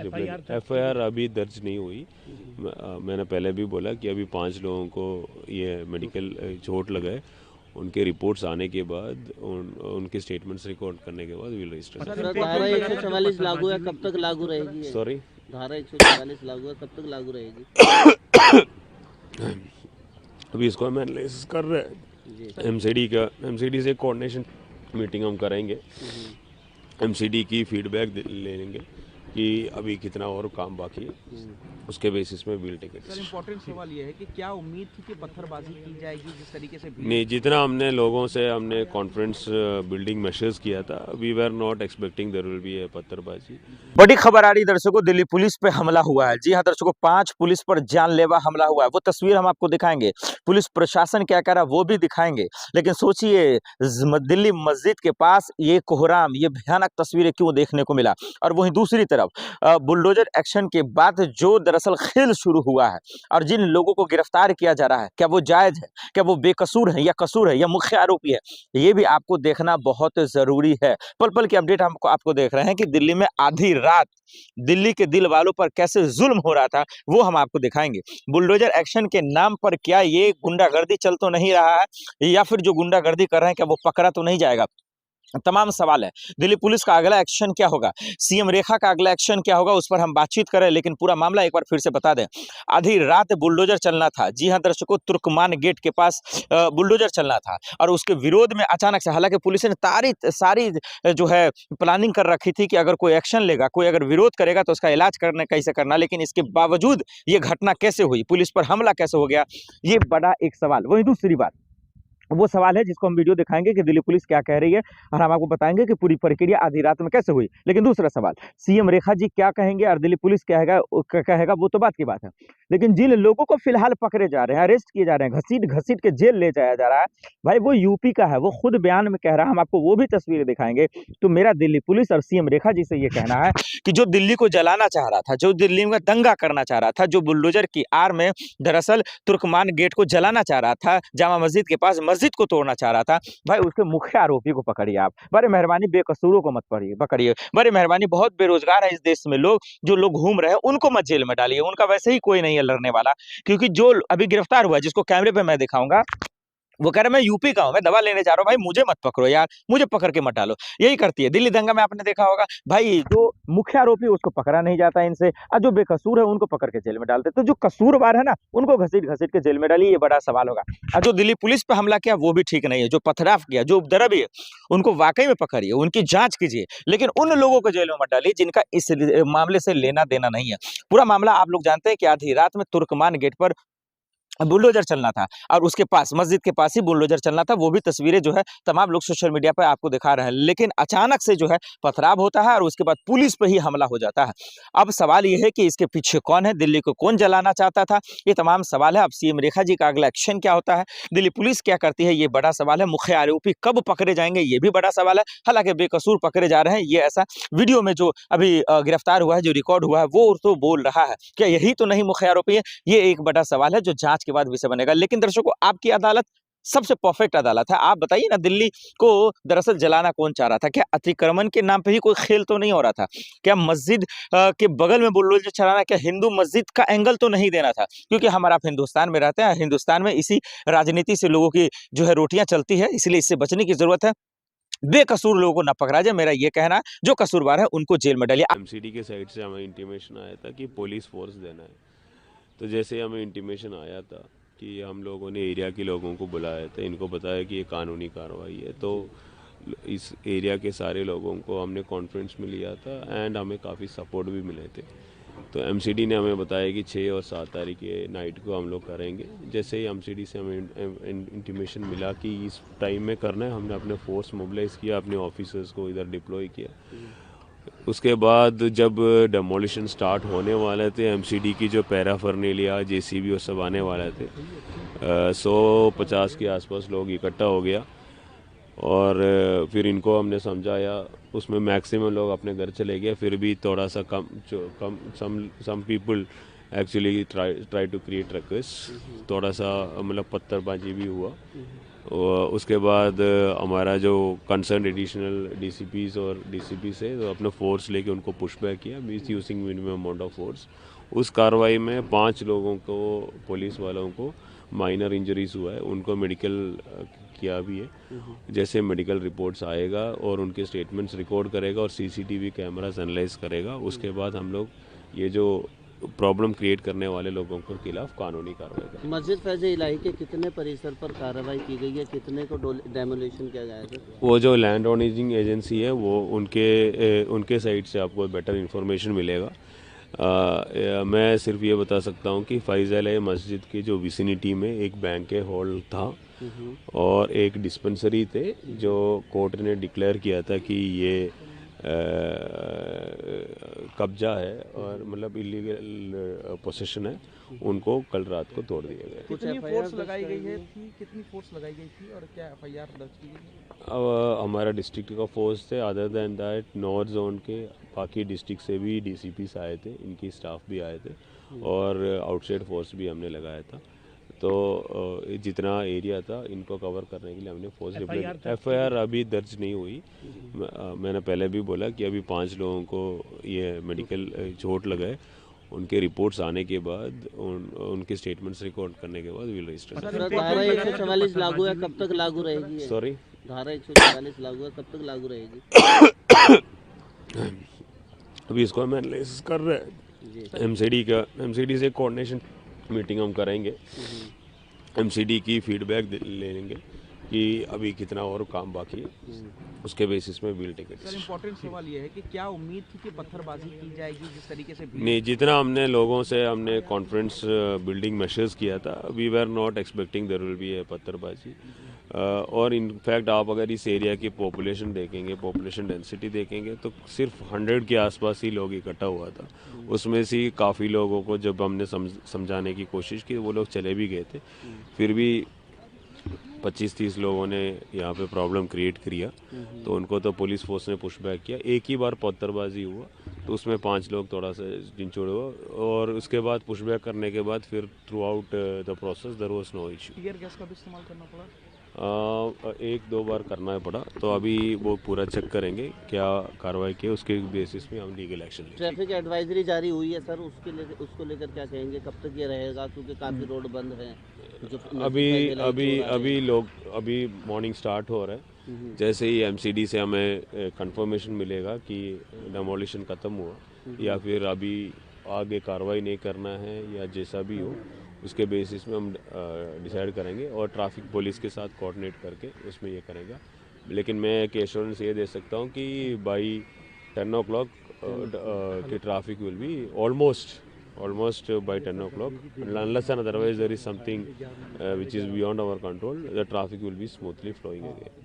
FIR अभी दर्ज नहीं हुई। मैंने पहले भी बोला कि अभी 5 लोगों को ये मेडिकल चोट लगा है, उनके रिपोर्ट्स आने के बाद उनके स्टेटमेंट्स रिकॉर्ड करने के बाद विल रजिस्टर। धारा 144 लागू है, कब तक लागू रहेगी? सॉरी, धारा 144 लागू है, कब तक लागू रहेगी? अभी इसको हम एनालिसिस कर रहे हैं। एमसीडी से कोऑर्डिनेशन मीटिंग हम करेंगे, एमसीडी की फीडबैक ले लेंगे कि अभी कितना और काम बाकी है, उसके बेसिस में will take it. Sir, important सवाल ये है कि क्या उम्मीद थी कि पत्थरबाजी की जाएगी जिस तरीके से? नहीं, जितना हमने लोगों से हमने कॉन्फ्रेंस बिल्डिंग मेशर्स किया था, we were not expecting there will be a पत्थरबाजी। बड़ी खबर आ रही दर्शकों, दिल्ली पुलिस पे हमला हुआ है। जी हां दर्शकों, 5 पुलिस पर जानलेवा हमला हुआ है। वो तस्वीर हम आपको दिखाएंगे, पुलिस प्रशासन क्या कह रहा है वो भी दिखाएंगे। लेकिन सोचिए, दिल्ली मस्जिद के पास ये कोहराम, ये भयानक तस्वीरें क्यों देखने को मिला। और वहीं दूसरी तरफ बुलडोजर एक्शन के बाद जो दरअसल खेल शुरू हुआ है और जिन लोगों को गिरफ्तार किया जा रहा है, क्या वो जायज है, क्या वो बेकसूर है या कसूर है या मुख्य आरोपी है, ये भी आपको देखना बहुत जरूरी है। पल पल की अपडेट हम आपको देख रहे हैं कि दिल्ली में आधी रात दिल्ली के दिल वालों पर कैसे जुल्म हो रहा था, वो हम आपको दिखाएंगे। बुलडोजर एक्शन के नाम पर क्या ये गुंडागर्दी चल तो नहीं रहा है, या फिर जो गुंडागर्दी कर रहे हैं क्या वो पकड़ा तो नहीं जाएगा। तमाम सवाल है। दिल्ली पुलिस का अगला एक्शन क्या होगा, सीएम रेखा का अगला एक्शन क्या होगा, उस पर हम बातचीत करें। लेकिन पूरा मामला एक बार फिर से बता दें। आधी रात बुलडोजर चलना था, जी हां दर्शकों, तुर्कमान गेट के पास बुलडोजर चलना था और उसके विरोध में अचानक से, हालांकि पुलिस ने सारी जो है प्लानिंग कर रखी थी कि अगर कोई एक्शन लेगा, कोई अगर विरोध करेगा तो उसका इलाज करने कैसे करना, लेकिन इसके बावजूद ये घटना कैसे हुई, पुलिस पर हमला कैसे हो गया, ये बड़ा एक सवाल। वहीं दूसरी बात, वो सवाल है जिसको हम वीडियो दिखाएंगे कि दिल्ली पुलिस क्या कह रही है और हम आपको बताएंगे कि पूरी प्रक्रिया आधी रात में कैसे हुई। लेकिन दूसरा सवाल, सीएम रेखा जी क्या कहेंगे और दिल्ली पुलिस क्या कहेगा, वो तो बात की बात है। लेकिन जिन लोगों को फिलहाल पकड़े जा रहे हैं, अरेस्ट किए जा रहे हैं, घसीट घसीट के जेल ले जाया जा रहा है, भाई वो यूपी का है, वो खुद बयान में कह रहा है। हम आपको वो भी तस्वीरें दिखाएंगे। तो मेरा दिल्ली पुलिस और सीएम रेखा जी से ये कहना है कि जो दिल्ली को जलाना चाह रहा था, जो दिल्ली में दंगा करना चाह रहा था, जो बुलडोजर की आड़ में दरअसल तुर्कमान गेट को जलाना चाह रहा था, जामा मस्जिद के पास मस्जिद को तोड़ना चाह रहा था, भाई उसके मुख्य आरोपी को पकड़िए आप। बड़े मेहरबानी, बेकसूरों को मत पकड़िए। बड़े मेहरबानी, बहुत बेरोजगार है इस देश में लोग, जो लोग घूम रहे हैं उनको मत जेल में डालिए। उनका वैसे ही कोई नहीं है लड़ने वाला, क्योंकि जो अभी गिरफ्तार हुआ है, जिसको कैमरे पे मैं दिखाऊंगा, वो कह रहा है मैं यूपी का हूं, मैं दवा लेने जा रहा हूं, भाई मुझे मत पकड़ो यार, मुझे पकड़ के मत डालो। यही करती है दिल्ली दंगा में, आपने देखा होगा भाई, जो मुख्य आरोपी उसको पकड़ा नहीं जाता इनसे, और जो बेकसूर है उनको पकड़ के जेल में डालते। तो जो कसूरवार है ना, उनको घसीट घसीट के जेल में डालिए, ये बड़ा सवाल होगा। और जो दिल्ली पुलिस पे हमला किया वो भी ठीक नहीं है, जो पथराव किया, जो उपद्रवी है, उनको वाकई में पकड़िए, उनकी जांच कीजिए, लेकिन उन लोगों को जेल में मत डालिए जिनका इस मामले से लेना देना नहीं है। पूरा मामला आप लोग जानते हैं कि आधी रात में तुर्कमान गेट पर बुलडोजर चलना था और उसके पास, मस्जिद के पास ही बुलडोजर चलना था। वो भी तस्वीरें जो है तमाम लोग सोशल मीडिया पर आपको दिखा रहे हैं। लेकिन अचानक से जो है पथराव होता है और उसके बाद पुलिस पे ही हमला हो जाता है। अब सवाल ये है कि इसके पीछे कौन है, दिल्ली को कौन जलाना चाहता था, ये तमाम सवाल है। अब सीएम रेखा जी का अगला एक्शन क्या होता है, दिल्ली पुलिस क्या करती है, ये बड़ा सवाल है। मुख्य आरोपी कब पकड़े जाएंगे, ये भी बड़ा सवाल है। हालांकि बेकसूर पकड़े जा रहे हैं, ये ऐसा वीडियो में जो अभी गिरफ्तार हुआ है, जो रिकॉर्ड हुआ है, वो तो बोल रहा है। क्या यही तो नहीं मुख्य आरोपी है, ये एक बड़ा सवाल है जो जांच के बाद विषय बनेगा। लेकिन दर्शकों, आपकी अदालत सबसे परफेक्ट अदालत है। आप बताइए ना, दिल्ली को दरअसल जलाना कौन चाह रहा था? क्या अतिक्रमण के नाम पे ही कोई खेल तो नहीं हो रहा था? क्या मस्जिद के बगल में बुलडोजर चलाना, क्या हिंदू मस्जिद का एंगल तो नहीं देना था? क्योंकि हमारा आप हिंदुस्तान में रहते हैं, हिंदुस्तान में इसी राजनीति से लोगों की जो है रोटियां चलती है, इसलिए इससे बचने की जरूरत है। बेकसूर लोगों को ना पकड़ा जाए, मेरा ये कहना है। जो कसूरवार है उनको जेल में डालिए। एमसीडी के साइड से हमें इंटीमेशन आया था कि पुलिस फोर्स देना है। तो जैसे हमें इंटीमेशन आया था कि हम लोगों ने एरिया के लोगों को बुलाया था, इनको बताया कि ये कानूनी कार्रवाई है, तो इस एरिया के सारे लोगों को हमने कॉन्फ्रेंस में लिया था एंड हमें काफ़ी सपोर्ट भी मिले थे। तो एमसीडी ने हमें बताया कि 6 और 7 तारीख के नाइट को हम लोग करेंगे। जैसे ही एमसीडी से हमें इंटीमेशन मिला कि इस टाइम में करना है, हमने अपने फोर्स मोबिलाइज किया, अपने ऑफिसर्स को इधर डिप्लॉय किया। उसके बाद जब डेमोलिशन स्टार्ट होने वाले थे, एमसीडी की जो पैराफर्नेलिया, जेसीबी वो सब आने वाले थे, 150 के आसपास लोग इकट्ठा हो गया और फिर इनको हमने समझाया। उसमें मैक्सिमम लोग अपने घर चले गए, फिर भी थोड़ा सा कम some people actually try to create ruckus, थोड़ा सा मतलब पत्थरबाजी भी हुआ उसके बाद हमारा जो कंसर्न एडिशनल डीसीपीज और डीसीपी से तो अपने फोर्स लेके उनको पुशबैक किया miss using minimum amount of force. उस कार्रवाई में 5 लोगों को, पुलिस वालों को माइनर इंजरीज हुआ है, उनको मेडिकल किया भी है। जैसे मेडिकल रिपोर्ट्स आएगा और उनके स्टेटमेंट्स रिकॉर्ड करेगा और सीसीटीवी कैमरास एनालाइज करेगा, उसके बाद हम लोग ये जो प्रॉब्लम क्रिएट करने वाले लोगों के खिलाफ कानूनी कार्रवाई करेंगे। मस्जिद फैज इलाही के कितने परिसर पर कार्रवाई की गई है, कितने को डेमोलिशन किया गया है? वो जो लैंड ऑर्गेनाइजिंग एजेंसी है वो उनके साइड से आपको बेटर इन्फॉर्मेशन मिलेगा। मैं सिर्फ ये बता सकता हूँ कि फैज़ल मस्जिद की जो विसिनिटी में एक बैंक हॉल था और एक डिस्पेंसरी थे जो कोर्ट ने डिक्लेयर किया था कि ये कब्जा है और मतलब इलीगल पोसेशन है, उनको कल रात को तोड़ दिया गया। कितनी फोर्स लगाई गई है थी, कितनी फोर्स लगाई गई थी और क्या एफआईआर दर्ज की गई? अब हमारा डिस्ट्रिक्ट का फोर्स थे, other than that north zone के बाकी डिस्ट्रिक्ट से भी डीसीपीस आए थे, इनकी स्टाफ भी आए थे और आउटसाइड फोर्स भी हमने लगाया था। तो जितना एरिया था इनको कवर करने के लिए हमने फोर्स डिप्लॉय। एफआईआर अभी दर्ज नहीं हुई। मैंने पहले भी बोला कि अभी 5 लोगों को ये मेडिकल चोट लगा है, उनके रिपोर्ट्स आने के बाद उनके स्टेटमेंट्स रिकॉर्ड करने के बाद विल रजिस्टर। सर, धारा 144 लागू है, कब तक लागू रहेगी? सॉरी, धारा 144 लागू है, कब तक लागू रहेगी? अभी इसको हम एनालिसिस कर रहे हैं। एमसीडी से कोऑर्डिनेशन मीटिंग हम करेंगे, एमसीडी की फीडबैक ले लेंगे कि अभी कितना और काम बाकी है, उसके बेसिस में will take it. Sir, important सवाल ये है कि क्या उम्मीद थी कि पत्थरबाजी की जाएगी जिस तरीके से भीड़? नहीं, जितना हमने लोगों से हमने कॉन्फ्रेंस बिल्डिंग मेशर्स किया था, we were not expecting there will be a पत्थरबाजी। और इनफैक्ट आप अगर इस एरिया की पॉपुलेशन देखेंगे, पॉपुलेशन डेंसिटी देखेंगे तो सिर्फ 100 के आसपास ही लोग इकट्ठा हुआ था। उसमें से काफ़ी लोगों को जब हमने समझाने की कोशिश की वो लोग चले भी गए थे, फिर भी 25-30 लोगों ने यहाँ पे प्रॉब्लम क्रिएट किया, तो उनको तो पुलिस फोर्स ने पुशबैक किया। एक ही बार पत्थरबाजी हुआ तो उसमें 5 लोग थोड़ा सा जिनचोड़ हुआ और उसके बाद पुशबैक करने के बाद फिर throughout the process there was no issue. Tear gas का भी इस्तेमाल करना पड़ा? 1-2 बार करना पड़ा, तो अभी वो पूरा चेक करेंगे क्या कार्रवाई की, उसके बेसिस में हम लीगल एक्शन लेंगे। ट्रैफिक एडवाइजरी जारी हुई है सर, उसको लेकर क्या कहेंगे, कब तक ये रहेगा? क्योंकि काफी रोड बंद है। अभी मॉर्निंग स्टार्ट हो रहा है। जैसे ही एमसीडी से हमें कंफर्मेशन मिलेगा कि डेमोलिशन खत्म हुआ या फिर अभी आगे कार्रवाई नहीं करना है या जैसा भी हो, उसके बेसिस में हम डिसाइड करेंगे और ट्रैफिक पुलिस के साथ कोऑर्डिनेट करके उसमें ये करेगा। लेकिन मैं एक एश्योरेंस ये दे सकता हूँ कि by 10 o'clock the traffic will be almost by 10 o'clock, unless and otherwise there is something which is beyond our control, the traffic will be smoothly flowing again.